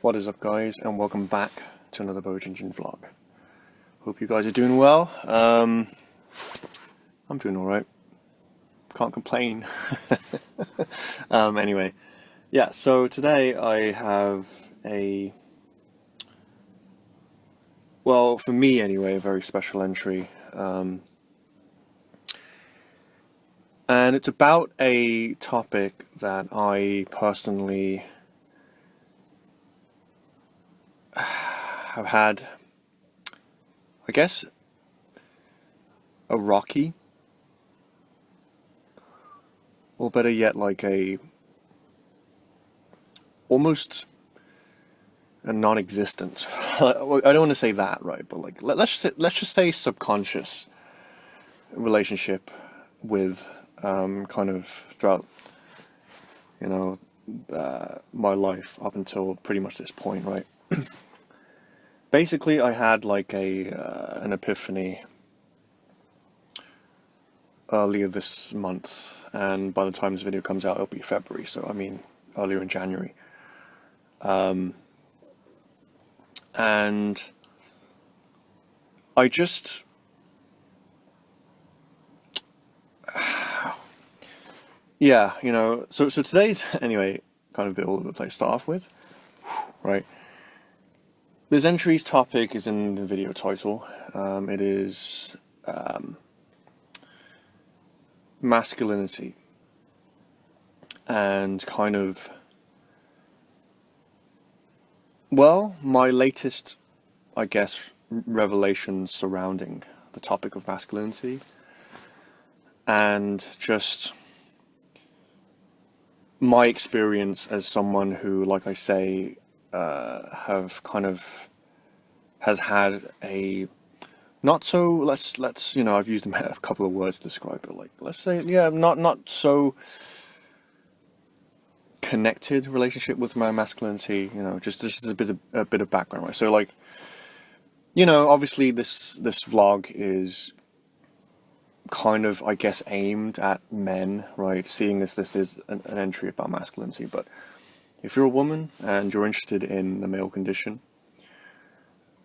What is up, guys, and welcome back to another Boat Engine vlog. Hope you guys are doing well. I'm doing alright. Can't complain. Anyway, yeah, so today I have well, for me anyway, a very special entry. And it's about a topic that I personally have had, I guess, a rocky, or better yet, like almost a non-existent. I don't want to say that, right? But like, let's just say subconscious relationship with kind of throughout, my life up until pretty much this point, right? Basically, I had like an epiphany earlier this month, and by the time this video comes out, it'll be February. So I mean, earlier in January. And I just, yeah, so today's, anyway, kind of a bit all over the place to start off with, right? This entry's topic is in the video title. It is masculinity, and kind of, well, my latest, I guess, revelations surrounding the topic of masculinity, and just my experience as someone who, like I say, has had a not so, let's I've used a couple of words to describe it, like, let's say, yeah, not so connected relationship with my masculinity, just a bit of background, right? So, like, obviously this vlog is kind of, I guess, aimed at men, right? Seeing this is an entry about masculinity, but if you're a woman and you're interested in the male condition,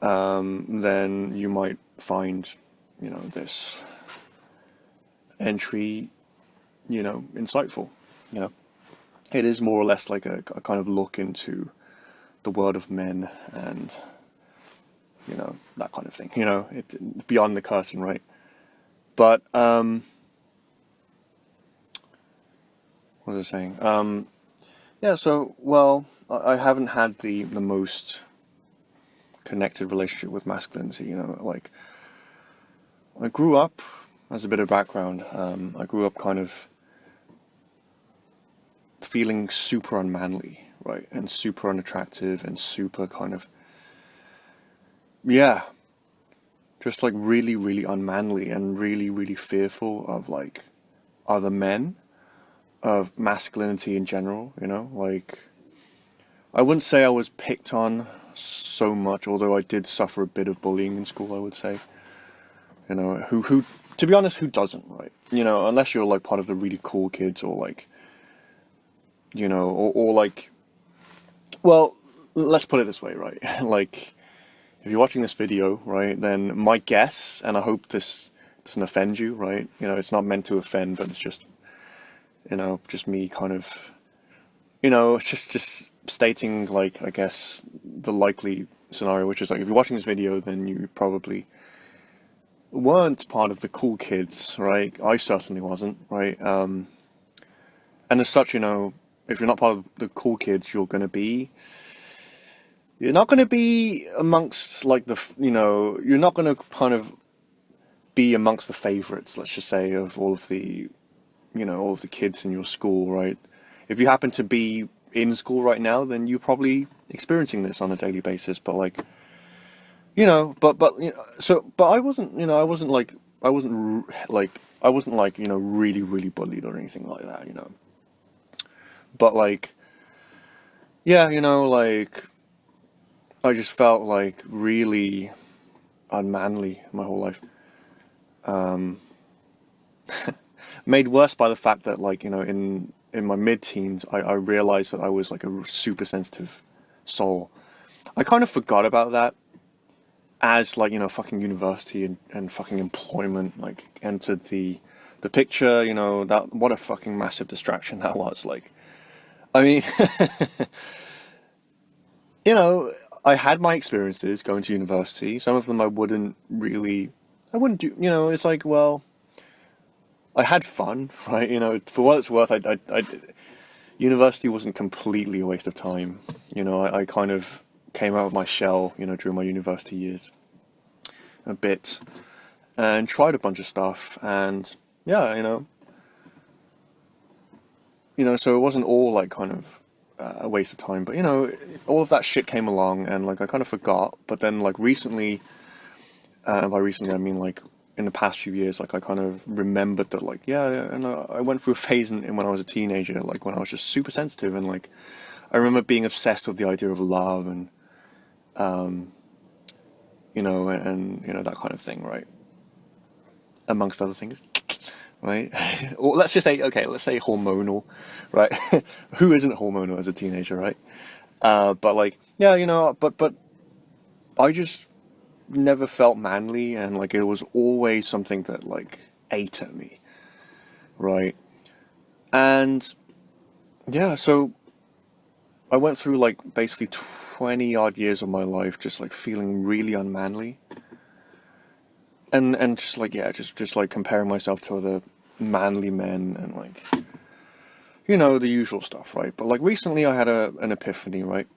then you might find, this entry, insightful. It is more or less like a kind of look into the world of men and, that kind of thing. It's beyond the curtain, right? But, what was I saying? Yeah, so, well, I haven't had the most connected relationship with masculinity, like, I grew up, as a bit of background, I grew up kind of feeling super unmanly, right, and super unattractive, and super kind of, yeah, just like really, really unmanly, and really, really fearful of, like, other men, of masculinity in general, like, I wouldn't say I was picked on so much, although I did suffer a bit of bullying in school, I would say. Who, to be honest, who doesn't, right? Unless you're, like, part of the really cool kids, or, like, or like, well, let's put it this way, right? Like, if you're watching this video, right, then my guess, and I hope this doesn't offend you, right? It's not meant to offend, but it's just, just me kind of, just stating, like, I guess, the likely scenario, which is, like, if you're watching this video, then you probably weren't part of the cool kids, right? I certainly wasn't, right? And as such, if you're not part of the cool kids, you're not going to be amongst, like, you're not going to kind of be amongst the favorites, let's just say, of all of the, all of the kids in your school, right? If you happen to be in school right now, then you're probably experiencing this on a daily basis, but, like, but I wasn't, I wasn't like, really, really bullied or anything like that, but, like, yeah, like, I just felt, like, really unmanly my whole life. Made worse by the fact that, like, in my mid-teens, I realized that I was, like, a super sensitive soul. I kind of forgot about that as like, fucking university and fucking employment like entered the picture. That what a fucking massive distraction that was. Like, I mean, you know, I had my experiences going to university. Some of them I wouldn't do. It's like, well, I had fun, right? For what it's worth, university wasn't completely a waste of time. I kind of came out of my shell, during my university years a bit and tried a bunch of stuff. And yeah, so it wasn't all like kind of a waste of time. But, all of that shit came along and like I kind of forgot. But then like recently, by recently I mean like in the past few years, like I kind of remembered that like, yeah, and I went through a phase in when I was a teenager, like when I was just super sensitive, and like I remember being obsessed with the idea of love and that kind of thing, right? Amongst other things, right? Or let's say hormonal, right? Who isn't hormonal as a teenager, right? But like, yeah, but I just never felt manly, and like it was always something that like ate at me, right? And yeah, so I went through like basically 20 odd years of my life just like feeling really unmanly, and just like, yeah, just like comparing myself to other manly men and like, the usual stuff, right? But like recently I had an epiphany, right?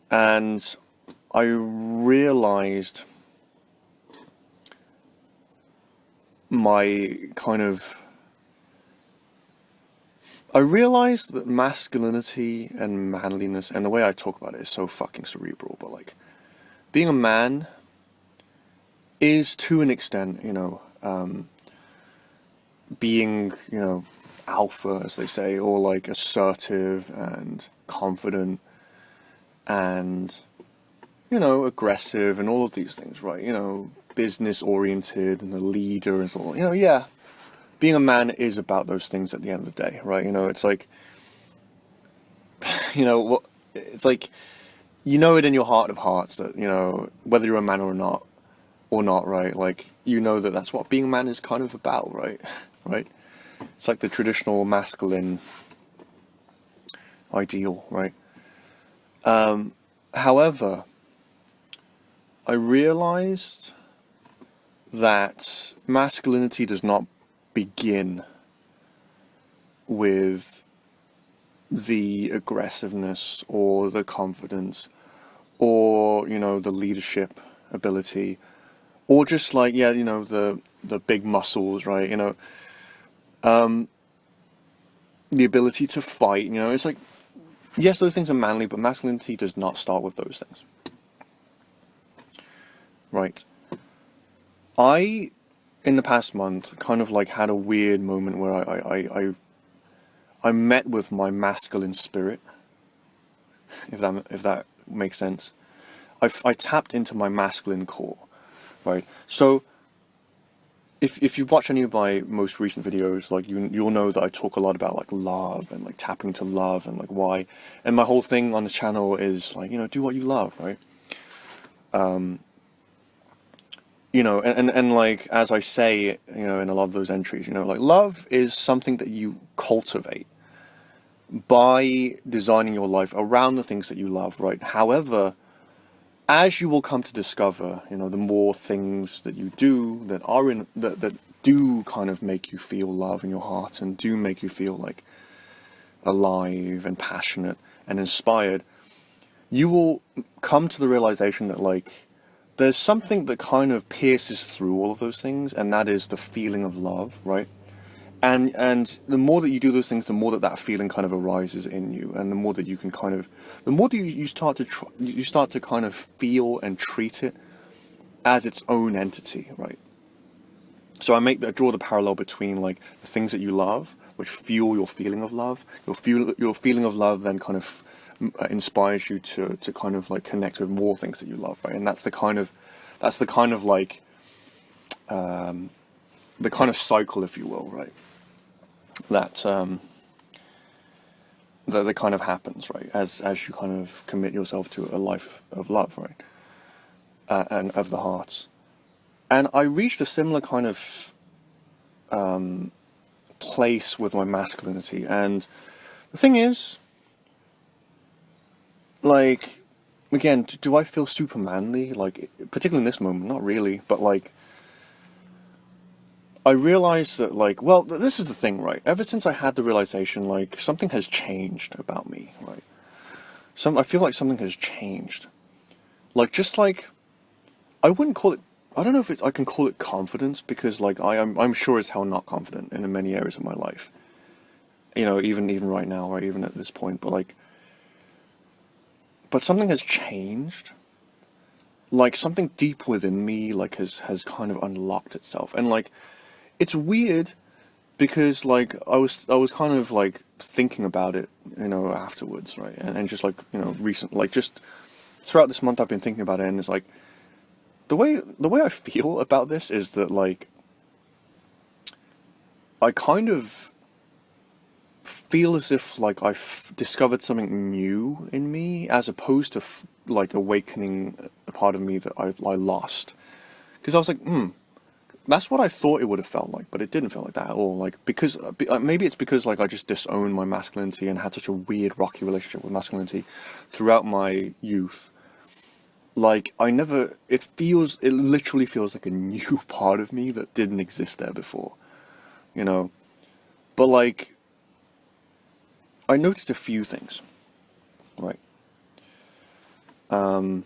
And I realized that masculinity and manliness, and the way I talk about it is so fucking cerebral, but like being a man is to an extent, being, alpha, as they say, or like assertive and confident and, aggressive and all of these things, right? Business oriented and a leader and so on. Yeah, being a man is about those things at the end of the day, right? It's like, it's like, it in your heart of hearts that, whether you're a man or not, right? Like, that that's what being a man is kind of about, right? Right? It's like the traditional masculine ideal, right? However, I realized that masculinity does not begin with the aggressiveness or the confidence or, the leadership ability or just like, yeah, the big muscles, right? The ability to fight, it's like, yes, those things are manly, but masculinity does not start with those things. Right. In the past month, kind of like had a weird moment where I met with my masculine spirit, if that makes sense. I tapped into my masculine core, right? So if you've watched any of my most recent videos, like you'll know that I talk a lot about like love and like tapping into love and like why. And my whole thing on the channel is like, do what you love, right? And like, as I say, in a lot of those entries, like love is something that you cultivate by designing your life around the things that you love, right? However, as you will come to discover, the more things that you do that are that do kind of make you feel love in your heart and do make you feel like alive and passionate and inspired, you will come to the realization that like there's something that kind of pierces through all of those things, and that is the feeling of love, right? And the more that you do those things, the more that feeling kind of arises in you, and the more that you can the more that you start to kind of feel and treat it as its own entity, right? So I draw the parallel between like the things that you love, which fuel your feeling of love. Your feeling of love then kind of inspires you to kind of like connect with more things that you love, right? And that's the kind of like the kind of cycle, if you will, right? That that kind of happens, right? As you kind of commit yourself to a life of love, right? And of the heart. And I reached a similar kind of place with my masculinity. And the thing is, like, again, do I feel super manly? Like, particularly in this moment, not really, but like, I realized that, like, well, this is the thing, right? Ever since I had the realization, like, something has changed about me, right? I feel like something has changed. Like, just like, I wouldn't call it, I don't know if I can call it confidence, because, like, I'm sure as hell not confident in many areas of my life. You know, even right now, right? Even at this point, but something has changed. Like, something deep within me, like, has kind of unlocked itself. And, like, it's weird, because, like, I was kind of, like, thinking about it, you know, afterwards, right? And just, like, you know, just throughout this month I've been thinking about it, and it's like, the way I feel about this is that, like, I kind of feel as if, like, I've discovered something new in me, as opposed to like awakening a part of me that I lost. Because I was like, that's what I thought it would have felt like, but it didn't feel like that at all. Like, because maybe it's because, like, I just disowned my masculinity and had such a weird, rocky relationship with masculinity throughout my youth. Like, it literally feels like a new part of me that didn't exist there before, you know. But, like, I noticed a few things, right? I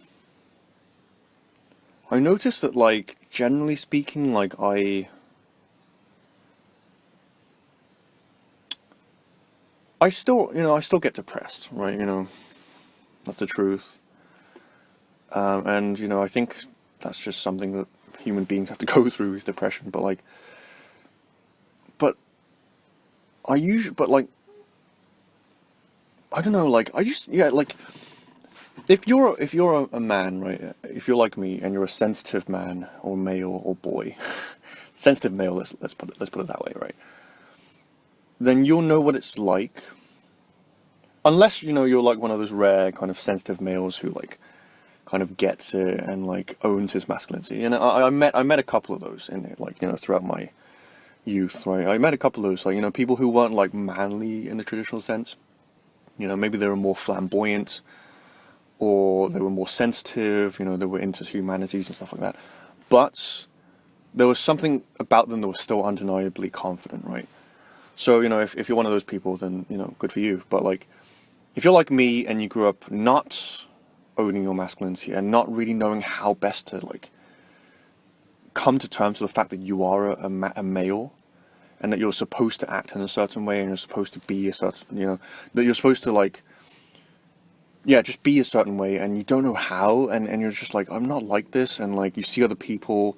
noticed that, like, generally speaking, like, I still, you know, I still get depressed, right? You know, that's the truth. And, you know, I think that's just something that human beings have to go through, is depression. But, like, but like, I don't know, like, yeah, like, if you're a man, right? If you're like me and you're a sensitive man or male or boy, sensitive male, let's put it that way, right? Then you'll know what it's like. Unless, you know, you're like one of those rare kind of sensitive males who, like, kind of gets it and, like, owns his masculinity. And I met a couple of those in it, like, you know, throughout my youth, right? I met a couple of those, like, you know, people who weren't, like, manly in the traditional sense. You know, maybe they were more flamboyant, or they were more sensitive, you know, they were into humanities and stuff like that. But there was something about them that was still undeniably confident, right? So, you know, if you're one of those people, then, you know, good for you. But, like, if you're like me and you grew up not owning your masculinity and not really knowing how best to, like, come to terms with the fact that you are a male, and that you're supposed to act in a certain way, and you're supposed to be a certain, you know, that you're supposed to, like, yeah, just be a certain way, and you don't know how, and you're just like, I'm not like this, and, like, you see other people,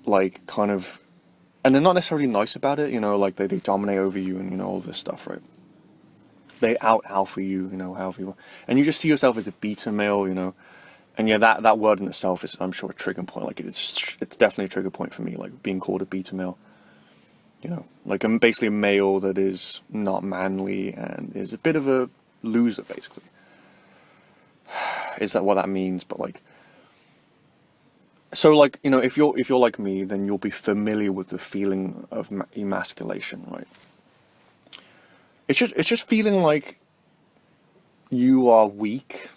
like, kind of, and they're not necessarily nice about it, you know, like, they dominate over you, and, you know, all this stuff, right? They out alpha you, you know, however you want, and you just see yourself as a beta male, you know, and yeah, that word in itself is, I'm sure, a trigger point. Like, it's definitely a trigger point for me, like, being called a beta male. You know, like, I'm basically a male that is not manly and is a bit of a loser, basically. Is that what that means? But, like, so, like, you know, if you're like me, then you'll be familiar with the feeling of emasculation, right? It's just feeling like you are weak.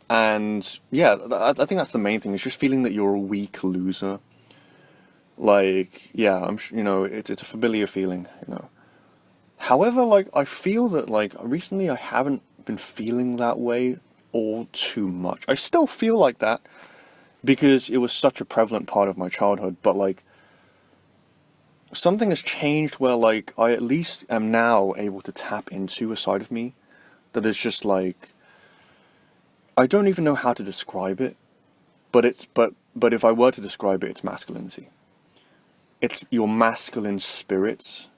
And yeah, I think that's the main thing. It's just feeling that you're a weak loser. Like, yeah, you know, it's a familiar feeling, you know. However, like, I feel that, like, recently I haven't been feeling that way all too much. I still feel like that because it was such a prevalent part of my childhood, but, like, something has changed where, like, I at least am now able to tap into a side of me that is just, like, I don't even know how to describe it, but if I were to describe it, it's masculinity. It's your masculine spirit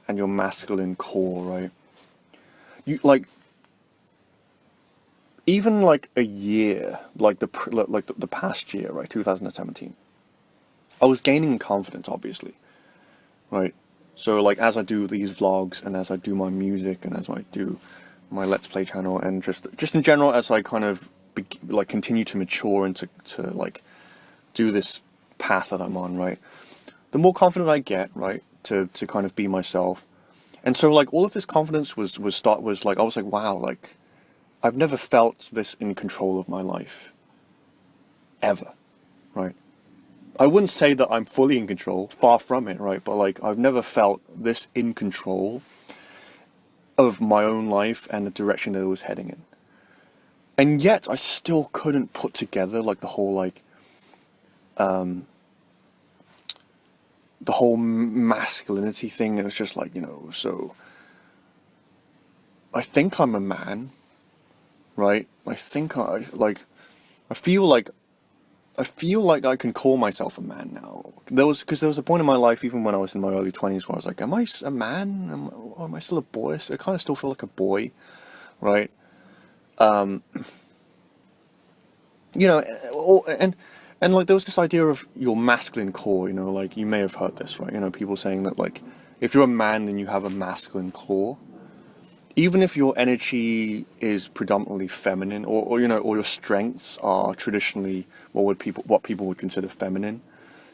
and your masculine core, right? You, like, even, like, a year, like the past year, right, 2017, I was gaining in confidence, obviously, right? So like as I do these vlogs and as I do my music and as I do my Let's Play channel and just in general as I kind of like continue to mature and to like do this path that I'm on, right? The more confident I get, right, to kind of be myself. And so like all of this confidence was like I was like, wow, like I've never felt this in control of my life ever, right? I wouldn't say that I'm fully in control, far from it, right? But like I've never felt this in control of my own life and the direction that it was heading in. And yet I still couldn't put together like the whole masculinity thing. It was just like, so I think I'm a man, right? I feel like I can call myself a man now. Because there was a point in my life, even when I was in my early 20s, where I was like, am I a man? Or am I still a boy? So I kind of still feel like a boy, right? And like there was this idea of your masculine core, like you may have heard this, right? People saying that like, if you're a man, then you have a masculine core. Even if your energy is predominantly feminine, or your strengths are traditionally what people would consider feminine,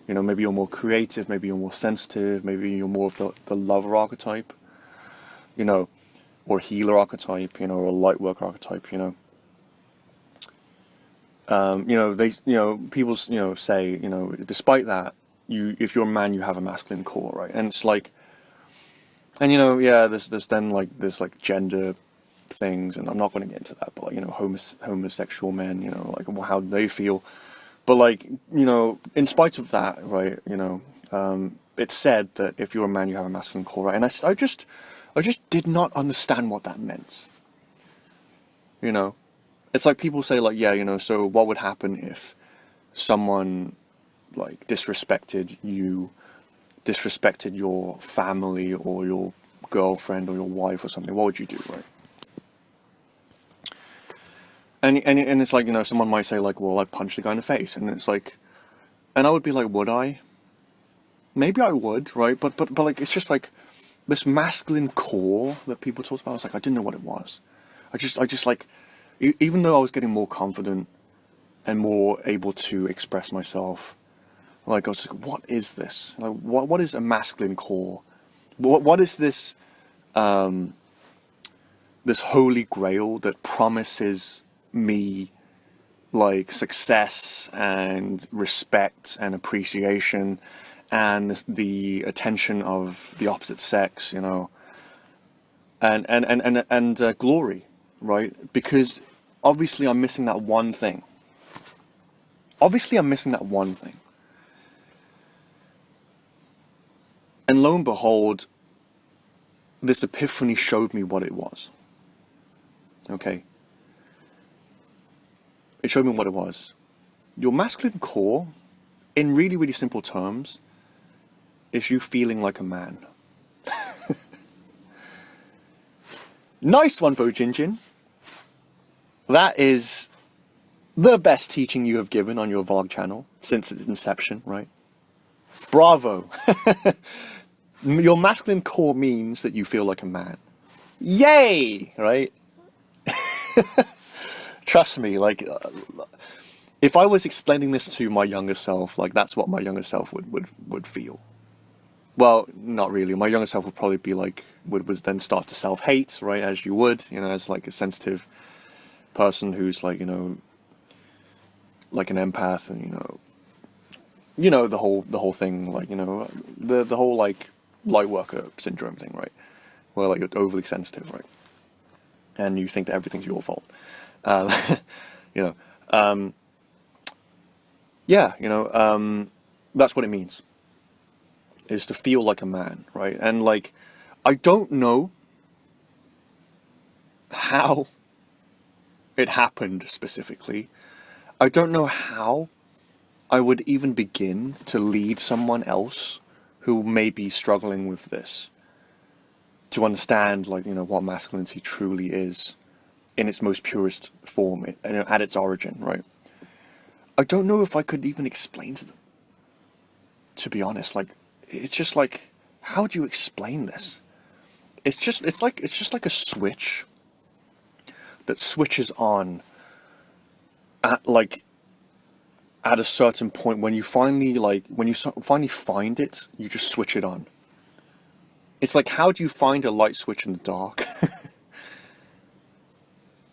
maybe you're more creative, maybe you're more sensitive, maybe you're more of the lover archetype, or healer archetype, or a light worker archetype, people, say, despite that, if you're a man, you have a masculine core, right? And it's like, and there's then like this like gender things, and I'm not going to get into that, but like homosexual men, like how they feel, but like in spite of that, right? It's said that if you're a man, you have a masculine core, right? And I just did not understand what that meant. It's like people say like, yeah, so what would happen if someone like disrespected your family or your girlfriend or your wife or something? What would you do, right? And it's like, someone might say like, well, I punched the guy in the face, and it's like, and I would be like, would I? Maybe I would, right? But like, it's just like this masculine core that people talk about. I was like, I didn't know what it was. I just like, even though I was getting more confident and more able to express myself, like I was like, what is this? Like, what is a masculine core? What is this this holy grail that promises me like success and respect and appreciation and the attention of the opposite sex, and glory, right? Because obviously I'm missing that one thing. And lo and behold, this epiphany showed me what it was. Okay? It showed me what it was. Your masculine core, in really, really simple terms, is you feeling like a man. Nice one, Bo Jinjin. That is the best teaching you have given on your vlog channel since its inception, right? Bravo. Your masculine core means that you feel like a man. Yay! Right? Trust me, like, if I was explaining this to my younger self, like, that's what my younger self would feel. Well, not really. My younger self would probably be like, would then start to self-hate, right? As you would, as like a sensitive person who's like, like an empath, and the whole thing, like, the whole like light worker syndrome thing, right? Where like you're overly sensitive, right? And you think that everything's your fault. That's what it means. Is to feel like a man, right? And like, I don't know how it happened specifically. I don't know how I would even begin to lead someone else who may be struggling with this to understand, like, what masculinity truly is in its most purest form, at its origin, right? I don't know if I could even explain to them, to be honest. Like, it's just like, how do you explain this? It's just like a switch that switches on at at a certain point when you finally finally find it, you just switch it on. It's like, how do you find a light switch in the dark?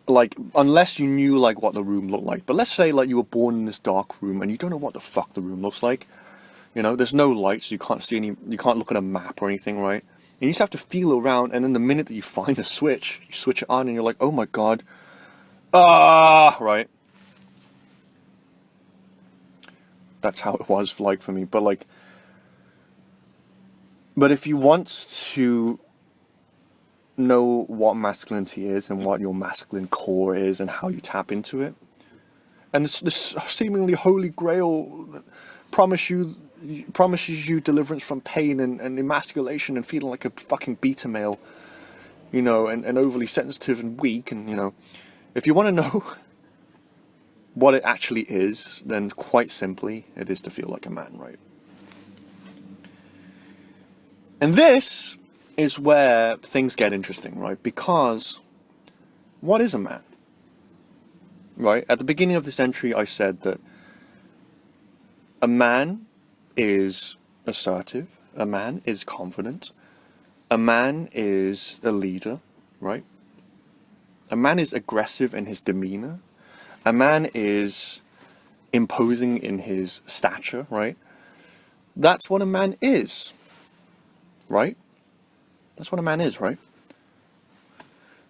Like, unless you knew like what the room looked like. But let's say like you were born in this dark room and you don't know what the fuck the room looks like. You know, there's no lights, you can't see any, you can't look at a map or anything, right? And you just have to feel around, and then the minute that you find a switch, you switch it on and you're like, oh my god. Right? That's how it was like for me. But if you want to know what masculinity is and what your masculine core is and how you tap into it, and this seemingly holy grail that promises you deliverance from pain and emasculation and feeling like a fucking beta male, you know, and overly sensitive and weak, and, you know, if you want to know what it actually is, then quite simply, it is to feel like a man, right? And this is where things get interesting, right? Because what is a man? Right? At the beginning of this entry, I said that a man is assertive, a man is confident, a man is a leader, right? A man is aggressive in his demeanor, a man is imposing in his stature, right? That's what a man is, right? That's what a man is, right?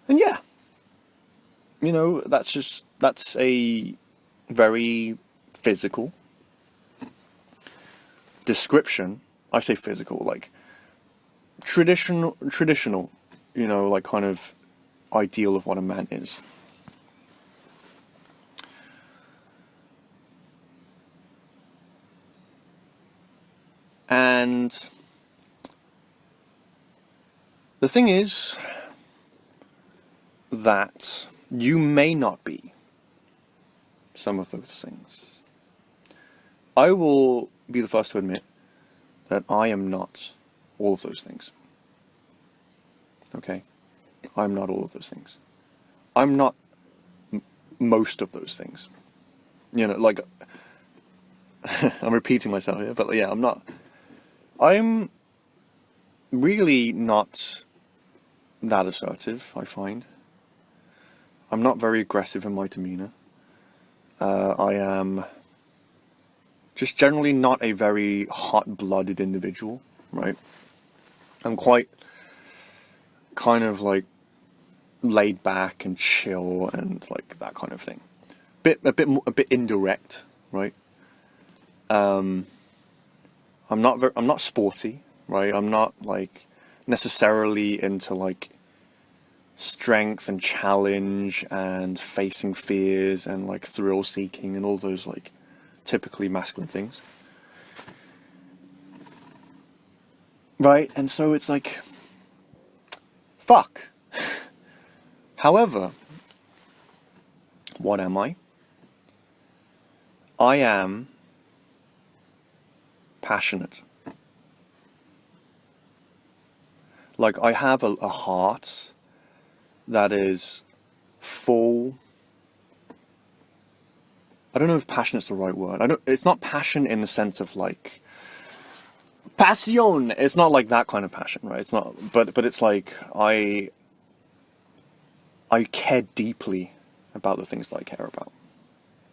And yeah, you know, that's a very physical description. I say physical, like traditional, you know, like kind of ideal of what a man is. And the thing is that you may not be some of those things. I will be the first to admit that I am not all of those things. Okay? I'm not all of those things. I'm not most of those things. You know, like, I'm repeating myself here, but yeah, I'm not. I'm really not that assertive, I find. I'm not very aggressive in my demeanor. I am just generally not a very hot-blooded individual, right? I'm quite kind of like laid back and chill and like that kind of thing. A bit indirect, right? I'm not sporty, right? I'm not like necessarily into like strength and challenge and facing fears and like thrill seeking and all those like typically masculine things, right? And so it's like, fuck. However, what am I? I am passionate. Like, I have a heart that is full. I don't know if passionate's the right word. It's not passion in the sense of like passion. It's not like that kind of passion, right? It's not. But it's like I care deeply about the things that I care about.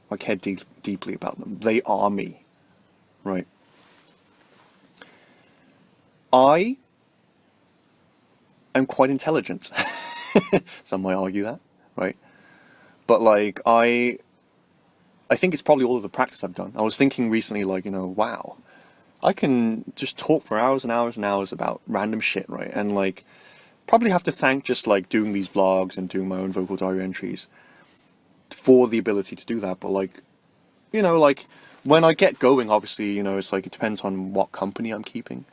I care deeply about them. They are me, right? I am quite intelligent. Some might argue that, right? But like I think it's probably all of the practice I've done. I was thinking recently, like, you know, wow, I can just talk for hours and hours and hours about random shit, right? And like, probably have to thank just like doing these vlogs and doing my own vocal diary entries for the ability to do that. But like, you know, like when I get going, obviously, you know, it's like, it depends on what company I'm keeping,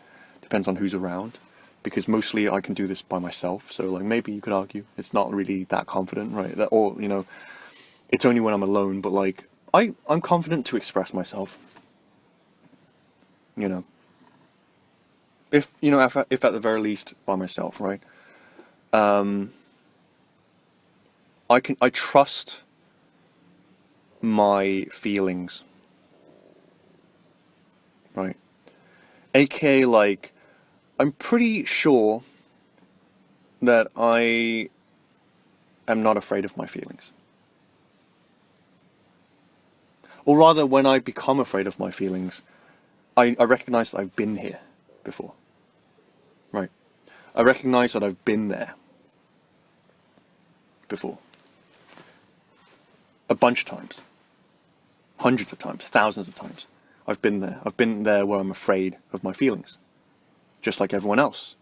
depends on who's around, because mostly I can do this by myself. So like, maybe you could argue it's not really that confident, right? That, or, you know, it's only when I'm alone. But like, I'm confident to express myself, you know. if if at the very least by myself, right? I trust my feelings, right? AKA, like, I'm pretty sure that I am not afraid of my feelings. Or rather, when I become afraid of my feelings, I recognize that I've been here before. Right? I recognize that I've been there before. A bunch of times. Hundreds of times. Thousands of times. I've been there. I've been there where I'm afraid of my feelings. Just like everyone else.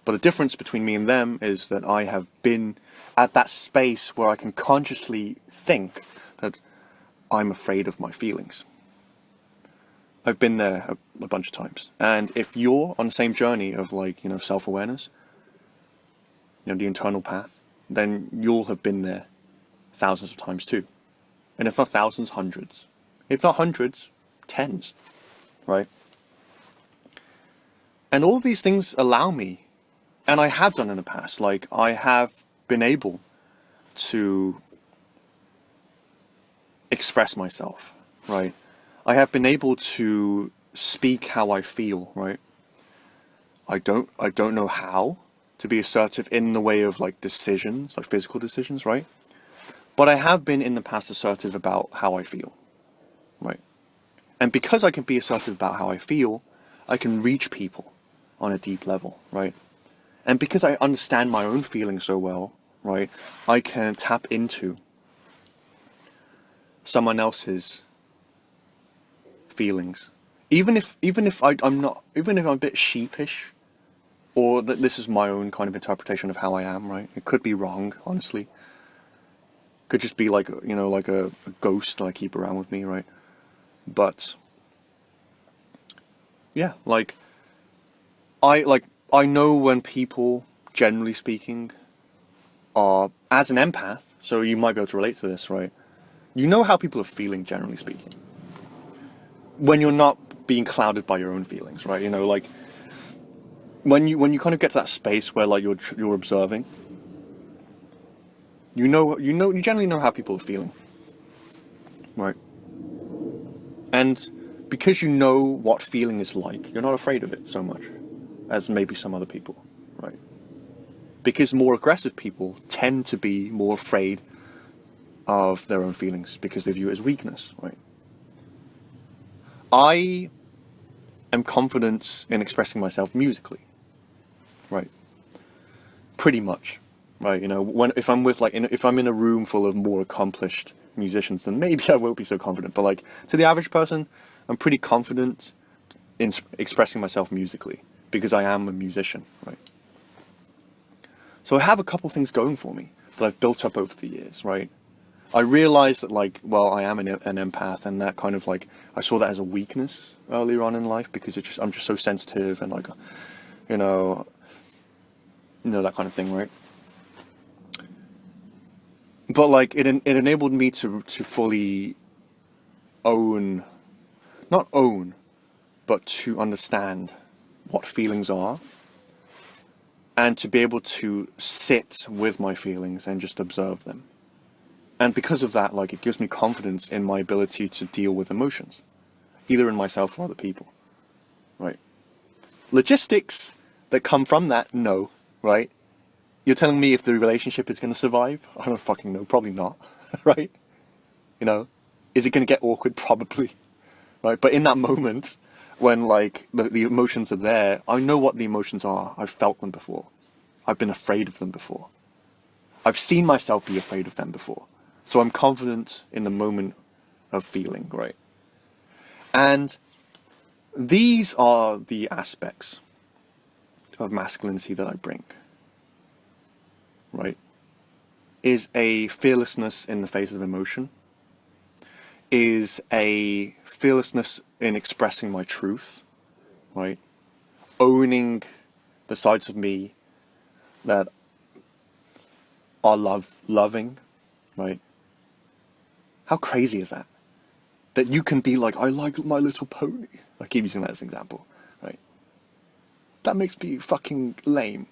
But the difference between me and them is that I have been at that space where I can consciously think that I'm afraid of my feelings. I've been there a bunch of times. And if you're on the same journey of, like, self-awareness, the internal path, then you'll have been there thousands of times too. And if not thousands, hundreds. If not hundreds, tens. Right? And all of these things allow me, and I have done in the past, like, I have been able to express myself, right? I have been able to speak how I feel, right? I don't know how to be assertive in the way of, like, decisions, like physical decisions, right? But I have been in the past assertive about how I feel, right? And because I can be assertive about how I feel, I can reach people on a deep level, right? And because I understand my own feelings so well, right, I can tap into someone else's feelings, even if I'm a bit sheepish, or that this is my own kind of interpretation of how I am, right? It could be wrong, honestly. Could just be like a ghost that I keep around with me, right? But yeah, like I know when people, generally speaking, are, as an empath, so you might be able to relate to this, right? You know how people are feeling, generally speaking, when you're not being clouded by your own feelings, right? Like, when you kind of get to that space where, like, you're observing, you generally know how people are feeling, right? And because you know what feeling is like, you're not afraid of it so much as maybe some other people, right? Because more aggressive people tend to be more afraid of their own feelings because they view it as weakness, right? I am confident in expressing myself musically, right? Pretty much, right? If I'm with, like, if I'm in a room full of more accomplished musicians, then maybe I won't be so confident. But, like, to the average person, I'm pretty confident in expressing myself musically because I am a musician, right? So I have a couple things going for me that I've built up over the years, right? I realized that, like, well, I am an empath, and that kind of, like, I saw that as a weakness earlier on in life because I'm just so sensitive and, like, that kind of thing, right? But, like, it enabled me to fully not own, but to understand what feelings are, and to be able to sit with my feelings and just observe them. And because of that, like, it gives me confidence in my ability to deal with emotions, either in myself or other people, right? Logistics that come from that, no, right? You're telling me if the relationship is going to survive? I don't fucking know, probably not, right? Is it going to get awkward? Probably, right? But in that moment, when, like, the emotions are there, I know what the emotions are. I've felt them before. I've been afraid of them before. I've seen myself be afraid of them before. So I'm confident in the moment of feeling, right? And these are the aspects of masculinity that I bring, right? Is a fearlessness in the face of emotion, is a fearlessness in expressing my truth, right? Owning the sides of me that are loving, right? How crazy is that? That you can be like, I like My Little Pony. I keep using that as an example, right? That makes me fucking lame.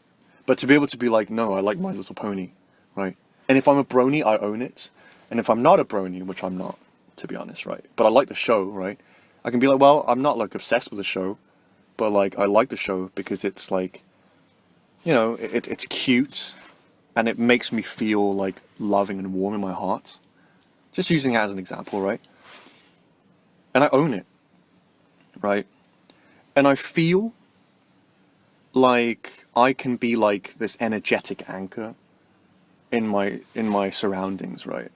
But to be able to be like, no, I like My Little Pony, right? And if I'm a brony, I own it. And if I'm not a brony, which I'm not, to be honest, right? But I like the show, right? I can be like, well, I'm not like obsessed with the show, but like I like the show because it's like, you know, it's cute, and it makes me feel like loving and warm in my heart. Just using it as an example, right? And I own it, right? And I feel like I can be like this energetic anchor in my surroundings, right?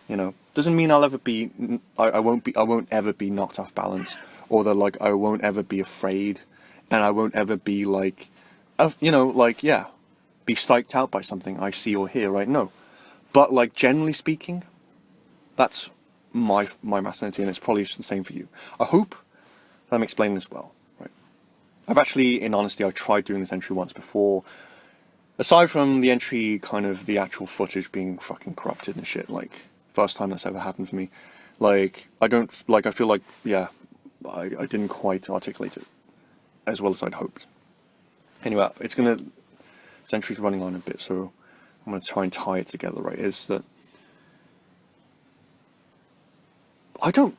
You know, doesn't mean I'll ever be, I won't ever be knocked off balance, or that like I won't ever be afraid, and I won't ever be like, you know, like, yeah, be psyched out by something I see or hear, right? No, but like generally speaking, that's my masculinity, and it's probably the same for you. I hope I'm explaining this well, right? I've actually, in honesty, I tried doing this entry once before. Aside from the entry, kind of the actual footage being fucking corrupted and shit, like, first time that's ever happened for me. Like, I feel like, yeah, I didn't quite articulate it as well as I'd hoped. Anyway, this entry's running on a bit, so I'm gonna try and tie it together, right? Is that I don't,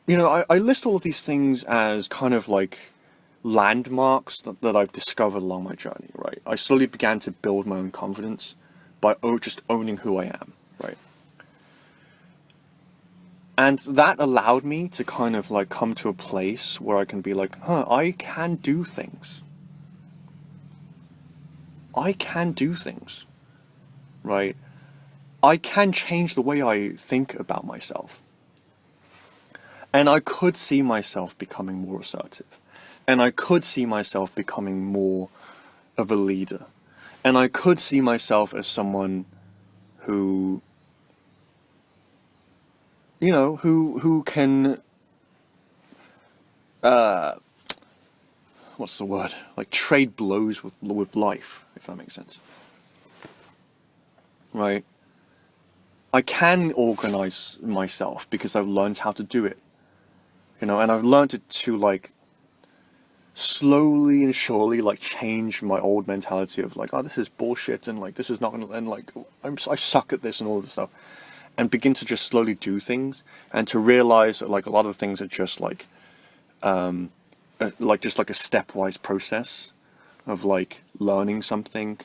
you know, I list all of these things as kind of like landmarks that I've discovered along my journey, right? I slowly began to build my own confidence by just owning who I am, right? And that allowed me to kind of like come to a place where I can be like, I can do things. I can do things, right? I can change the way I think about myself. And I could see myself becoming more assertive. And I could see myself becoming more of a leader. And I could see myself as someone who, you know, who can, what's the word? Like trade blows with life, if that makes sense. Right? I can organize myself because I've learned how to do it. You know, and I've learned to like slowly and surely like change my old mentality of like, oh, this is bullshit, and like this is not gonna, and like I suck at this and all this stuff, and begin to just slowly do things, and to realize that like a lot of things are just like just like a stepwise process of like learning something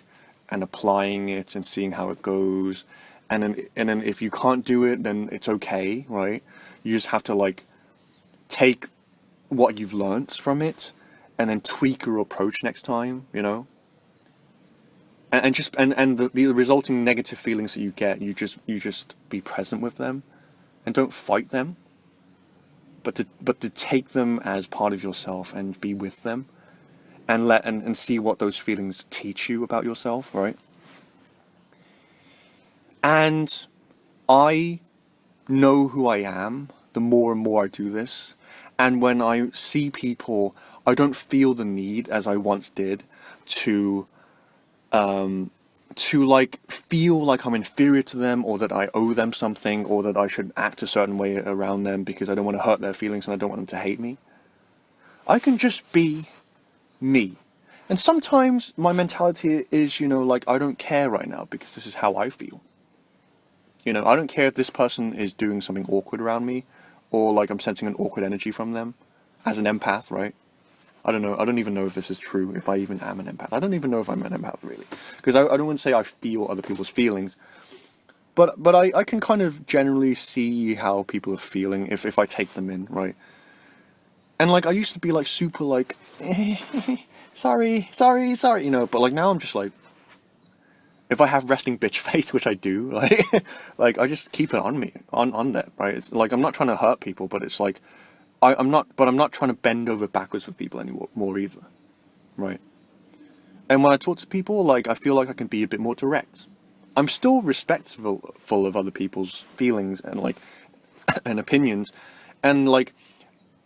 and applying it and seeing how it goes, and then if you can't do it, then it's okay, right? You just have to like take what you've learnt from it and then tweak your approach next time, you know? And the resulting negative feelings that you get, you just be present with them and don't fight them, but to take them as part of yourself and be with them and see what those feelings teach you about yourself, right? And I know who I am the more and more I do this. And when I see people, I don't feel the need, as I once did, to like feel like I'm inferior to them, or that I owe them something, or that I should act a certain way around them because I don't want to hurt their feelings and I don't want them to hate me. I can just be me. And sometimes my mentality is, you know, like, I don't care right now because this is how I feel. You know, I don't care if this person is doing something awkward around me, or like I'm sensing an awkward energy from them as an empath, right? I don't know. I don't even know if this is true, if I even am an empath. I don't even know if I'm an empath, really. Because I don't want to say I feel other people's feelings, but I can kind of generally see how people are feeling if I take them in, right? And like, I used to be like super like, sorry, you know, but like now I'm just like, if I have resting bitch face, which I do, like, like I just keep it on me, on that, right? It's like, I'm not trying to hurt people, but it's like, I'm not trying to bend over backwards for people anymore either, right? And when I talk to people, like, I feel like I can be a bit more direct. I'm still respectful of other people's feelings and like, and opinions, and like,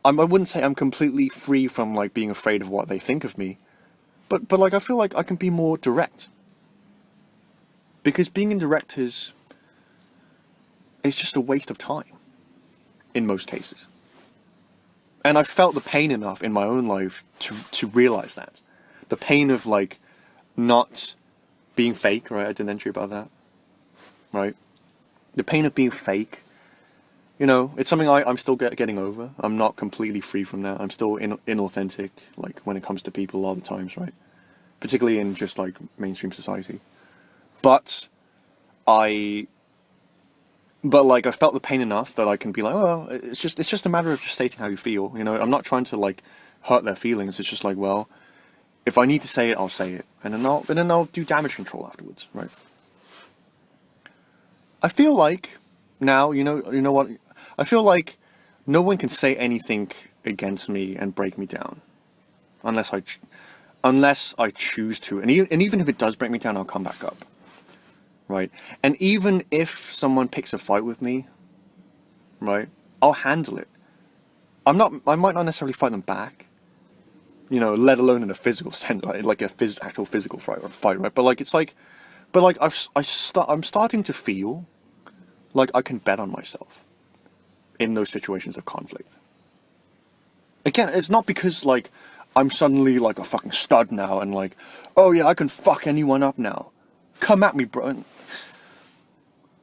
I wouldn't say I'm completely free from like being afraid of what they think of me, but like, I feel like I can be more direct. Because being indirect is just a waste of time, in most cases. And I felt the pain enough in my own life to realize that. The pain of like not being fake, right? I did an entry about that, right? The pain of being fake, you know, it's something I'm still getting over. I'm not completely free from that. I'm still inauthentic, like when it comes to people a lot of the times, right? Particularly in just like mainstream society. But like I felt the pain enough that I can be like, well, it's just a matter of just stating how you feel. You know, I'm not trying to like hurt their feelings. It's just like, well, if I need to say it, I'll say it, and then I'll do damage control afterwards, right? I feel like now, you know what? I feel like no one can say anything against me and break me down, unless I choose to, and even if it does break me down, I'll come back up. Right? And even if someone picks a fight with me, right, I'll handle it. I might not necessarily fight them back, you know, let alone in a physical sense, right? Like actual physical fight, right? But like, I'm starting to feel like I can bet on myself in those situations of conflict. Again, it's not because like, I'm suddenly like a fucking stud now and like, oh yeah, I can fuck anyone up now. Come at me, bro.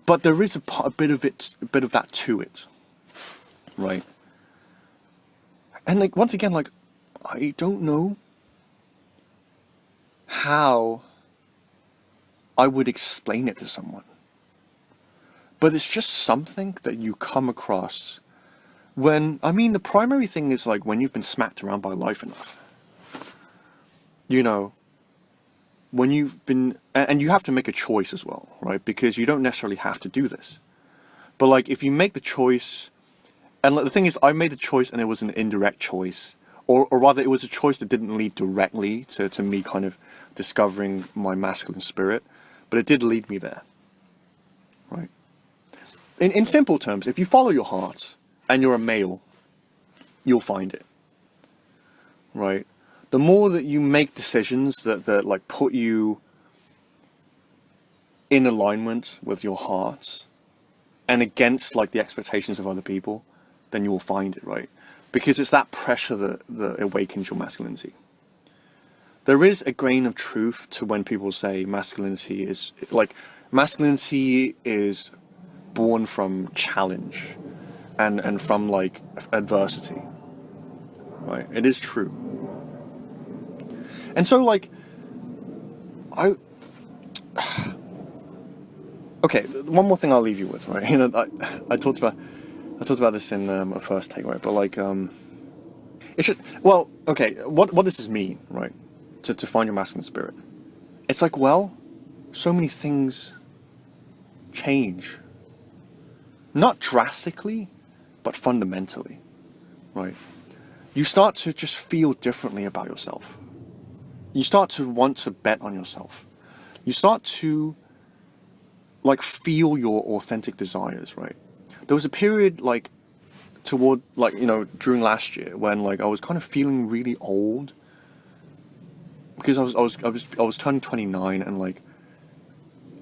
But there is a bit of that to it, right? And like once again, like I don't know how I would explain it to someone, but it's just something that you come across when, I mean, the primary thing is like when you've been smacked around by life enough, you know. When you've been, and you have to make a choice as well, right? Because you don't necessarily have to do this. But like, if you make the choice, and like, the thing is, I made the choice and it was an indirect choice, or rather it was a choice that didn't lead directly to me kind of discovering my masculine spirit, but it did lead me there, right? In simple terms, if you follow your heart and you're a male, you'll find it, right? The more that you make decisions that like put you in alignment with your heart and against like the expectations of other people, then you will find it, right? Because it's that pressure that awakens your masculinity. There is a grain of truth to when people say masculinity is born from challenge and from like adversity, right? It is true. And so, like, okay, one more thing I'll leave you with, right? You know, I talked about this in a first take, right? But like, it should. Well, okay, what does this mean, right? To find your masculine spirit, it's like, well, so many things change, not drastically, but fundamentally, right? You start to just feel differently about yourself. You start to want to bet on yourself. You start to like feel your authentic desires, right? There was a period like during last year when like I was kind of feeling really old because I was turning 29 and like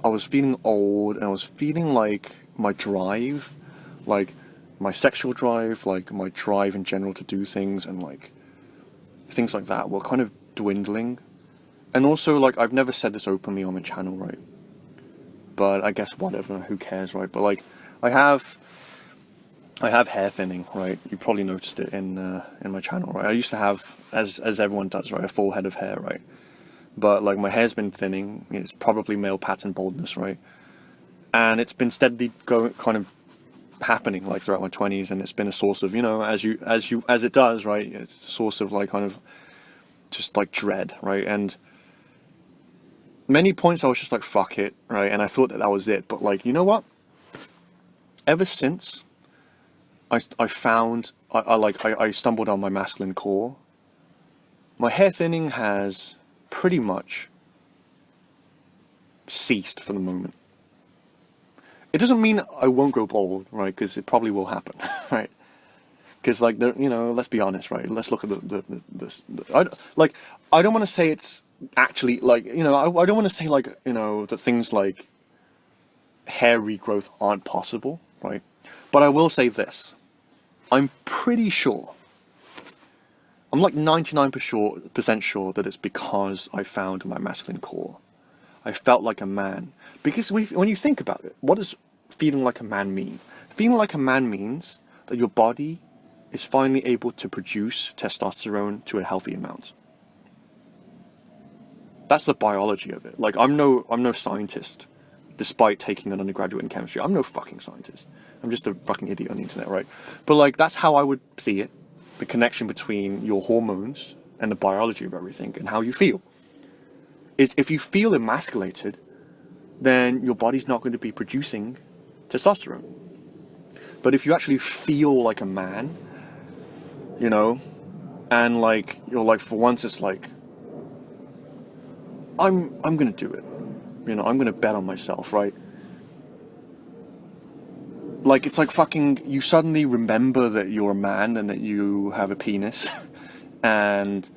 I was feeling old and I was feeling like my drive, like my sexual drive, like my drive in general to do things and like things like that were kind of dwindling. And also, like, I've never said this openly on my channel, right? But I guess whatever, who cares, right? But like, I have hair thinning, right? You probably noticed it in my channel, right? I used to have, as everyone does, right, a full head of hair, right? But like, my hair's been thinning. It's probably male pattern baldness, right? And it's been steadily kind of happening like throughout my 20s, and it's been a source of, you know, as it does, right? It's a source of like kind of just like dread, right? And many points I was just like, fuck it, right? And I thought that was it. But like, you know what? Ever since I stumbled on my masculine core, my hair thinning has pretty much ceased for the moment. It doesn't mean I won't go bald, right? Because it probably will happen, right? Because like, you know, let's be honest, right? Let's look at I don't want to say it's actually like, you know, I don't want to say like, you know, that things like hair regrowth aren't possible, right? But I will say this. I'm pretty sure I'm like 99% sure that it's because I found my masculine core. I felt like a man. Because when you think about it, what does feeling like a man mean? Feeling like a man means that your body is finally able to produce testosterone to a healthy amount. That's the biology of it. Like, I'm no scientist, despite taking an undergraduate in chemistry. I'm no fucking scientist. I'm just a fucking idiot on the internet, right? But like, that's how I would see it. The connection between your hormones and the biology of everything and how you feel. Is if you feel emasculated, then your body's not going to be producing testosterone. But if you actually feel like a man, you know, and like, you're like, for once it's like, I'm gonna do it. You know, I'm gonna bet on myself, right? Like, it's like fucking, you suddenly remember that you're a man and that you have a penis, and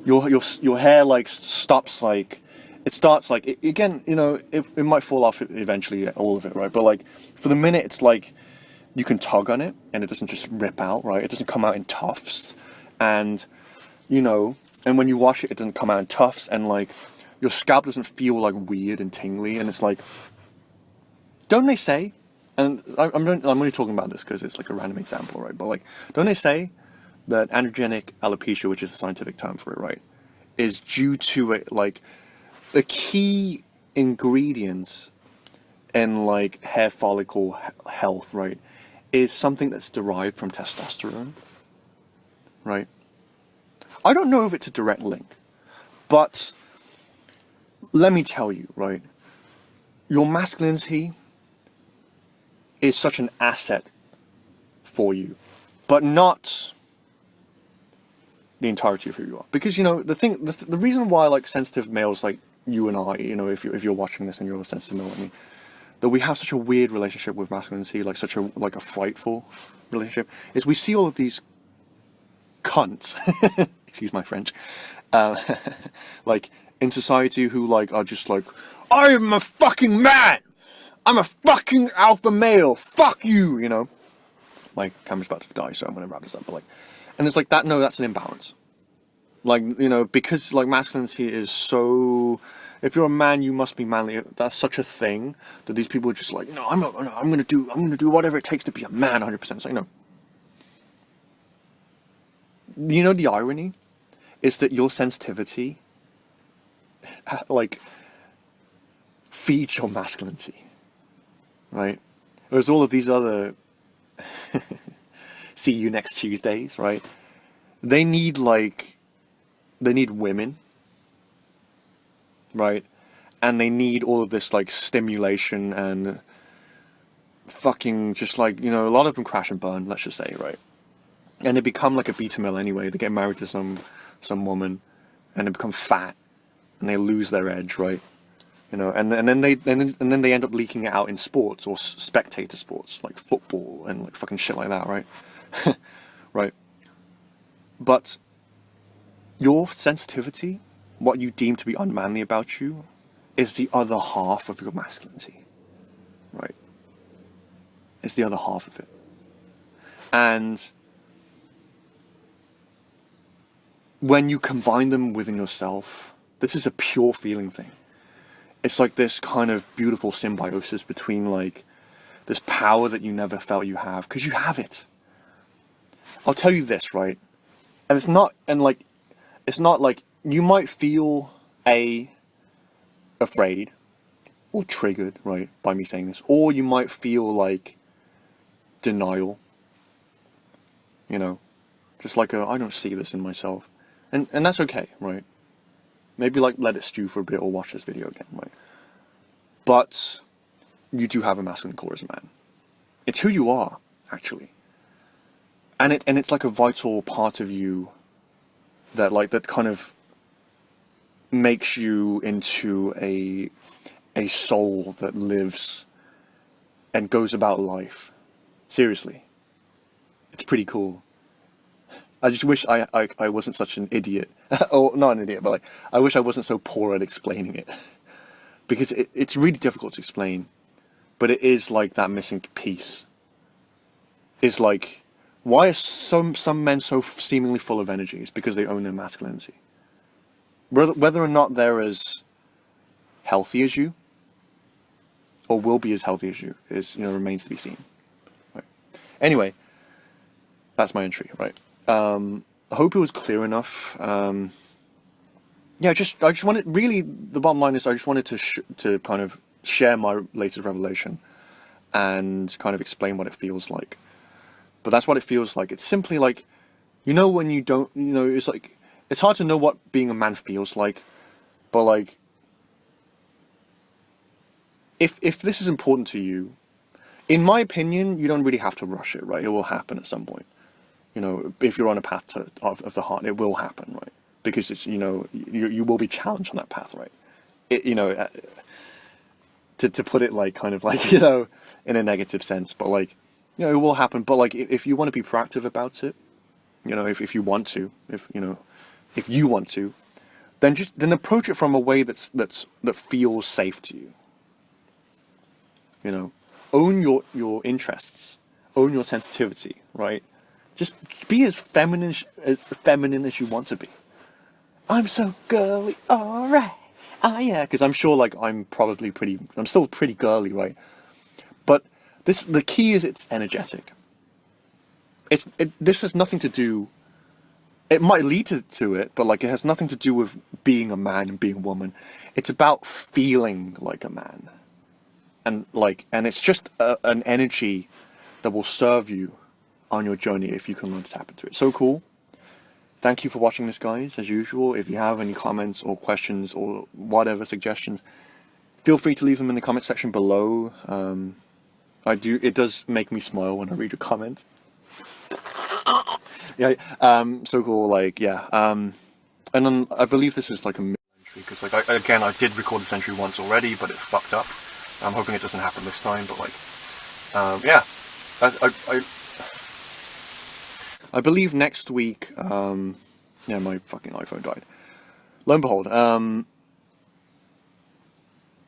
your hair like stops, like, it starts like, again, you know, it might fall off eventually, all of it, right? But like, for the minute, it's like, you can tug on it and it doesn't just rip out, right? It doesn't come out in tufts, and, you know, and when you wash it, it doesn't come out in tufts, and like, your scalp doesn't feel like weird and tingly, and it's like, don't they say, and I'm only talking about this because it's like a random example, right? But like, don't they say that androgenic alopecia, which is the scientific term for it, right, is due to it, like, the key ingredients in like hair follicle health, right, is something that's derived from testosterone, right? I don't know if it's a direct link, but let me tell you, right, your masculinity is such an asset for you, but not the entirety of who you are. Because, you know, the reason why, like, sensitive males like you and I, you know, if you're watching this and you're a sensitive male like me, that we have such a weird relationship with masculinity, like such a, like a frightful relationship, is we see all of these cunts, excuse my French, like, in society who, like, are just like, I am a fucking man! I'm a fucking alpha male! Fuck you! You know? My camera's about to die, so I'm gonna wrap this up, but like, and it's like that, no, that's an imbalance. Like, you know, because, like, masculinity is so, if you're a man, you must be manly. That's such a thing that these people are just like, no, I'm not, no, I'm gonna do whatever it takes to be a man 100%. It's like, no. You know, the irony is that your sensitivity, like, feeds your masculinity, right? Whereas all of these other see you next Tuesdays, right? They need, like, they need women, right? And they need all of this, like, stimulation and fucking just, like, you know, a lot of them crash and burn, let's just say, right? And they become like a beta male anyway. They get married to some woman, and they become fat, and they lose their edge, right? You know, and then they end up leaking it out in sports or spectator sports like football and like fucking shit like that, right? Right. But your sensitivity, what you deem to be unmanly about you, is the other half of your masculinity, right? It's the other half of it, and when you combine them within yourself, this is a pure feeling thing. It's like this kind of beautiful symbiosis between, like, this power that you never felt you have, because you have it. I'll tell you this, right? And it's not like you might feel afraid or triggered, right, by me saying this, or you might feel like denial, you know, just like I don't see this in myself, and that's okay, right? Maybe, like, let it stew for a bit or watch this video again, right? But you do have a masculine core as a man. It's who you are, actually. And it's like a vital part of you that kind of makes you into a soul that lives and goes about life. Seriously. It's pretty cool. I just wish I wasn't such an idiot. Or, not an idiot, but like, I wish I wasn't so poor at explaining it. Because it's really difficult to explain. But it is like that missing piece. It's like, Why are some men so seemingly full of energy? It's because they own their masculinity. Whether or not they're as healthy as you, or will be as healthy as you, is, remains to be seen. Right. Anyway, that's my entry. Right. I hope it was clear enough. Yeah, I just wanted, really, the bottom line is I just wanted to kind of share my latest revelation and kind of explain what it feels like. But that's what it feels like. It's simply like, when you don't, it's like, it's hard to know what being a man feels like, but like, if this is important to you, in my opinion, you don't really have to rush it, right? It will happen at some point. If you're on a path of the heart, it will happen, right? Because it's, you will be challenged on that path, right? To put it like, kind of like, in a negative sense, but like, it will happen. But like, if you want to be proactive about it, if you want to, if you want to, then approach it from a way that feels safe to you. Own your interests, own your sensitivity, right? Just be as feminine as you want to be. I'm so girly, alright. Yeah, because I'm sure, like, I'm still pretty girly, right? But the key is it's energetic. This has nothing to do. It might lead to it, but like, it has nothing to do with being a man and being a woman. It's about feeling like a man, and it's just an energy that will serve you on your journey if you can learn to tap into it. So cool. Thank you for watching this, guys. As usual, if you have any comments or questions or whatever suggestions, feel free to leave them in the comment section below. It does make me smile when I read a comment. Yeah, so cool, like, yeah. And then I believe this is like a mid-entry, because like, I did record this entry once already, but it fucked up. I'm hoping it doesn't happen this time, but like, yeah. I believe next week, yeah, my fucking iPhone died. Lo and behold,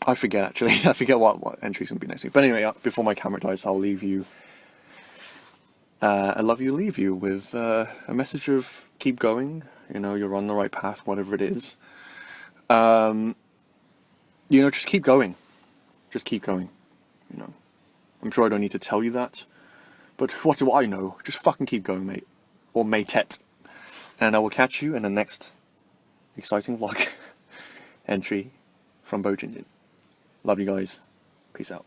I forget actually. I forget what entry's gonna be next week. But anyway, before my camera dies, I'll leave you. Leave you with a message of keep going. You're on the right path, whatever it is. Just keep going. Just keep going. I'm sure I don't need to tell you that. But what do I know? Just fucking keep going, mate. Or matette. And I will catch you in the next exciting vlog entry from Bojinjin. Love you guys. Peace out.